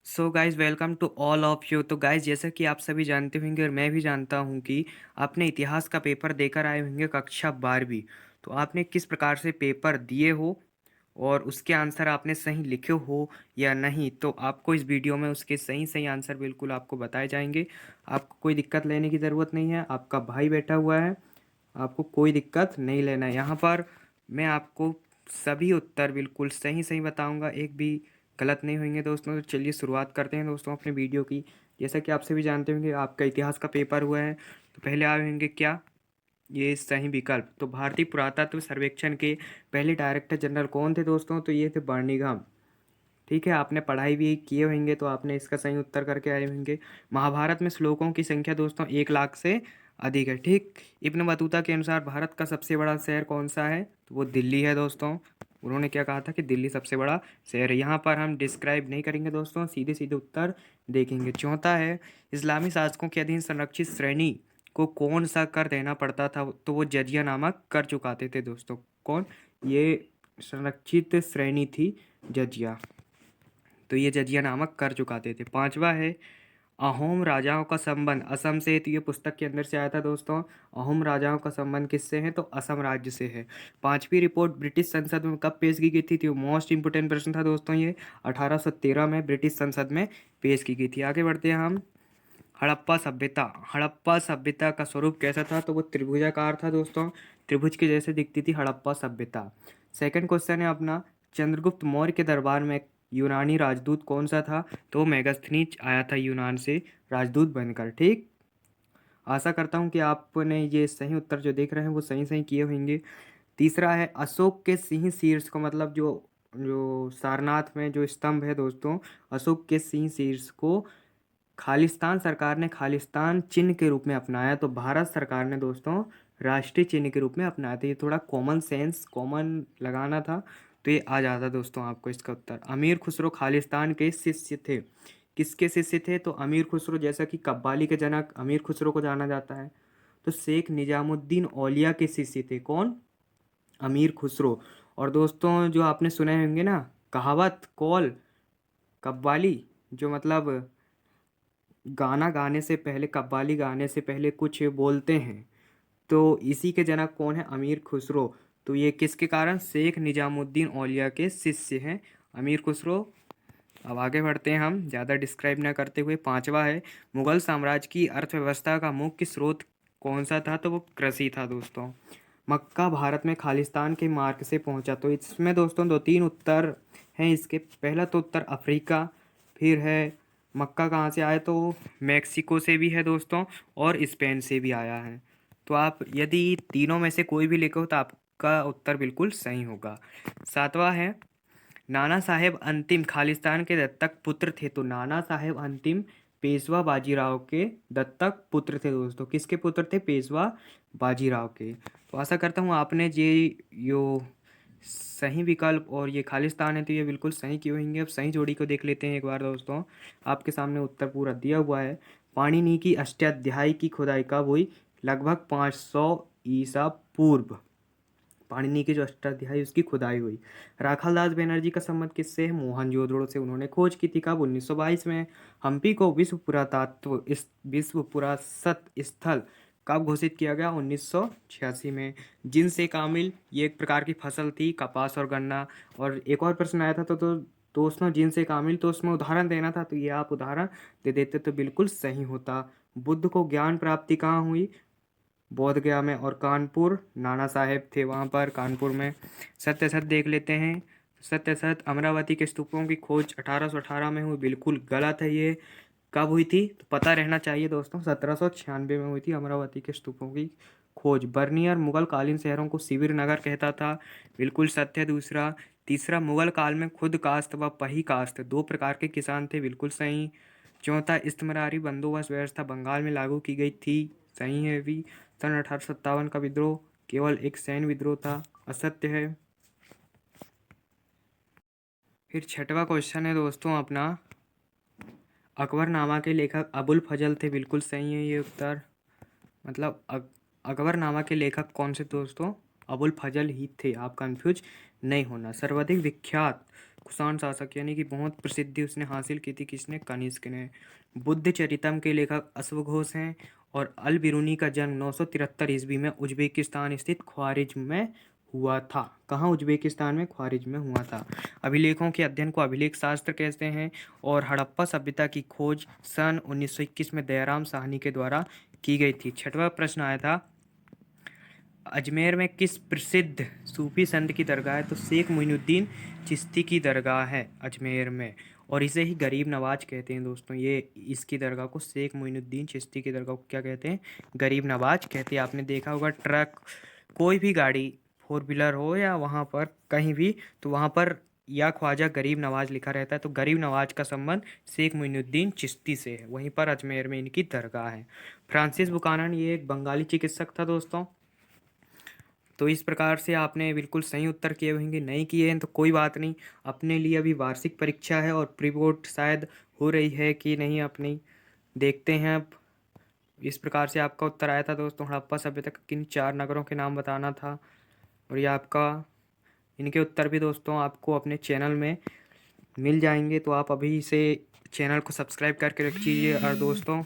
So guys welcome to all of you. तो guys जैसा कि आप सभी जानते होंगे और मैं भी जानता हूँ कि आपने इतिहास का पेपर देकर आए होंगे कक्षा 12वीं। तो आपने किस प्रकार से पेपर दिए हो और उसके आंसर आपने सही लिखे हो या नहीं, तो आपको इस वीडियो में उसके सही सही आंसर बिल्कुल आपको बताए जाएंगे। आपको कोई दिक्कत लेने की ज़रूरत नहीं है, आपका भाई बैठा हुआ है, आपको कोई दिक्कत नहीं लेना है। यहाँ पर मैं आपको सभी उत्तर बिल्कुल सही सही बताऊंगा, एक भी गलत नहीं होंगे दोस्तों। तो चलिए शुरुआत करते हैं दोस्तों अपने वीडियो की। जैसा कि आप सभी जानते होंगे आपका इतिहास का पेपर हुआ है, तो पहले आए होंगे क्या ये सही विकल्प। तो भारतीय पुरातत्व सर्वेक्षण के पहले डायरेक्टर जनरल कौन थे दोस्तों? तो ये थे बर्निंघम। ठीक है, आपने पढ़ाई भी किए होंगे तो आपने इसका सही उत्तर करके आए होंगे। महाभारत में श्लोकों की संख्या दोस्तों 1 लाख से अधिक है। ठीक, इब्न बतूता के अनुसार भारत का सबसे बड़ा शहर कौन सा है? तो वो दिल्ली है दोस्तों। उन्होंने क्या कहा था कि दिल्ली सबसे बड़ा शहर है। यहाँ पर हम डिस्क्राइब नहीं करेंगे दोस्तों, सीधे सीधे उत्तर देखेंगे। चौथा है, इस्लामी शासकों के अधीन संरक्षित श्रेणी को कौन सा कर देना पड़ता था? तो वो जजिया नामक कर चुकाते थे दोस्तों। कौन? ये संरक्षित श्रेणी थी जजिया, तो ये जजिया नामक कर चुकाते थे। पांचवा है, अहोम राजाओं का संबंध असम से है। तो ये पुस्तक के अंदर से आया था दोस्तों। अहोम राजाओं का संबंध किससे है? तो असम राज्य से है। पांचवी रिपोर्ट ब्रिटिश संसद में कब पेश की गई थी? तो मोस्ट इंपोर्टेंट प्रश्न था दोस्तों ये। 1813 में ब्रिटिश संसद में पेश की गई थी। आगे बढ़ते हैं हम। हड़प्पा सभ्यता। हड़प्पा सभ्यता का स्वरूप कैसा था? तो वो त्रिभुजाकार था दोस्तों। त्रिभुज के जैसे दिखती थी हड़प्पा सभ्यता। सेकंड क्वेश्चन है अपना, चंद्रगुप्त मौर्य के दरबार में यूनानी राजदूत कौन सा था? तो मेगास्थनीज आया था यूनान से राजदूत बनकर। ठीक, आशा करता हूँ कि आपने ये सही उत्तर जो देख रहे हैं वो सही सही किए होंगे। तीसरा है, अशोक के सिंह शीर्ष को, मतलब जो जो सारनाथ में जो स्तंभ है दोस्तों, अशोक के सिंह शीर्ष को खालिस्तान सरकार ने खालिस्तान चिन्ह के रूप में अपनाया। तो भारत सरकार ने दोस्तों राष्ट्रीय चिन्ह के रूप में अपनाया था। ये थोड़ा कॉमन सेंस कॉमन लगाना था तो ये आ जाता दोस्तों आपको इसका उत्तर। अमीर खुसरो खालिस्तान के शिष्य थे। किसके शिष्य थे? तो अमीर खुसरो, जैसा कि कव्वाली के जनक अमीर खुसरो को जाना जाता है, तो शेख निजामुद्दीन औलिया के शिष्य थे। कौन? अमीर खुसरो। और दोस्तों जो आपने सुने होंगे ना, कहावत कौल कव्वाली, जो मतलब गाना गाने से पहले, कव्वाली गाने से पहले कुछ बोलते हैं, तो इसी के जनक कौन है? अमीर खुसरो। तो ये किसके कारण? शेख निजामुद्दीन औलिया के शिष्य हैं अमीर खुसरो। अब आगे बढ़ते हैं हम ज़्यादा डिस्क्राइब ना करते हुए। पांचवा है, मुगल साम्राज्य की अर्थव्यवस्था का मुख्य स्रोत कौन सा था? तो वो कृषि था दोस्तों। मक्का भारत में खालिस्तान के मार्ग से पहुंचा। तो इसमें दोस्तों दो तीन उत्तर हैं इसके। पहला तो उत्तर अफ्रीका, फिर है मक्का कहाँ से आया? तो मैक्सिको से भी है दोस्तों और स्पेन से भी आया है। तो आप यदि तीनों में से कोई भी लिखो तो आपका उत्तर बिल्कुल सही होगा। सातवां है, नाना साहेब अंतिम खालिस्तान के दत्तक पुत्र थे। तो नाना साहेब अंतिम पेशवा बाजीराव के दत्तक पुत्र थे दोस्तों। किसके पुत्र थे? पेशवा बाजीराव के। तो आशा करता हूँ आपने यो सही विकल्प और ये खालिस्तान है तो ये बिल्कुल सही किए होंगे। अब सही जोड़ी को देख लेते हैं एक बार दोस्तों। आपके सामने उत्तर पूरा दिया हुआ है। पाणिनि की अष्टाध्यायी की खुदाई कब हुई? लगभग 500 ईसा पूर्व पाणिनि की जो अष्टाध्यायी उसकी खुदाई हुई। राखालदास बनर्जी का संबंध किससे है? मोहनजोदड़ो से। उन्होंने खोज की थी कब? 1922 में। हम्पी को विश्व पुरातत्व स्थल कब घोषित किया गया? 1986 में। जिनसे कामिल ये एक प्रकार की फसल थी, कपास और गन्ना। और एक और प्रश्न आया था तो दोस्तों जिनसे कामिल, तो उसमें उदाहरण देना था, तो ये आप उदाहरण दे देते तो बिल्कुल सही होता। बुद्ध को ज्ञान प्राप्ति कहाँ हुई? बोध गया में। और कानपुर, नाना साहेब थे वहाँ पर कानपुर में। सत्य सत्य देख लेते हैं। सत्य सत्य अमरावती के स्तूपों की खोज 1818 में हुई, बिल्कुल गलत है ये। कब हुई थी? तो पता रहना चाहिए दोस्तों, 1796 में हुई थी अमरावती के स्तूपों की खोज। बर्नियर मुगल कालीन शहरों को शिविर नगर कहता था, बिल्कुल सत्य है दूसरा। तीसरा, मुगल काल में खुद कास्त व पही कास्त दो प्रकार के किसान थे, बिल्कुल सही। चौथा, इस्तमरारी बंदोबस्त व्यवस्था बंगाल में लागू की गई थी, सही है भी। सन 1857 का विद्रोह केवल एक सैन्य विद्रोह था, असत्य है। फिर छठवां क्वेश्चन है दोस्तों अपना, अकबरनामा के लेखक अबुल फजल थे, बिल्कुल सही है ये उत्तर। मतलब अकबरनामा के लेखक कौन से दोस्तों? अबुल फजल ही थे, आप कंफ्यूज नहीं होना। सर्वाधिक विख्यात कुषाण शासक, यानी कि बहुत प्रसिद्धि उसने हासिल की थी। किसने? कनिष्क ने। बुद्ध चरितम के लेखक अश्वघोष हैं। और अल बिरूनी का जन्म 973 ईस्वी में उज्बेकिस्तान स्थित ख्वारिज्म में हुआ था। कहाँ? उज्बेकिस्तान में ख्वारिज्म में हुआ था। अभिलेखों के अध्ययन को अभिलेख शास्त्र कहते हैं। और हड़प्पा सभ्यता की खोज सन 1921 में दयाराम साहनी के द्वारा की गई थी। छठवां प्रश्न आया था, अजमेर में किस प्रसिद्ध सूफी संत की दरगाह है? तो शेख मोइनुद्दीन चिश्ती की दरगाह है अजमेर में। और इसे ही गरीब नवाज कहते हैं दोस्तों। ये इसकी दरगाह को, शेख मोइनुद्दीन चिश्ती की दरगाह को क्या कहते हैं? गरीब नवाज कहते हैं। आपने देखा होगा ट्रक, कोई भी गाड़ी, फोर व्हीलर हो या वहाँ पर कहीं भी, तो वहाँ पर या ख्वाजा गरीब नवाज लिखा रहता है। तो गरीब नवाज का संबंध शेख मोइनुद्दीन चिश्ती से है। वहीं पर अजमेर में इनकी दरगाह है। फ्रांसिस बुकानन, ये एक बंगाली चिकित्सक था दोस्तों। तो इस प्रकार से आपने बिल्कुल सही उत्तर किए होंगे। नहीं किए हैं तो कोई बात नहीं, अपने लिए अभी वार्षिक परीक्षा है और प्री बोर्ड शायद हो रही है कि नहीं अपनी, देखते हैं अब। इस प्रकार से आपका उत्तर आया था दोस्तों। हड़प्पा सभ्यता के किन 4 नगरों के नाम बताना था। और ये आपका, इनके उत्तर भी दोस्तों आपको अपने चैनल में मिल जाएंगे। तो आप अभी से चैनल को सब्सक्राइब करके रखिए। और दोस्तों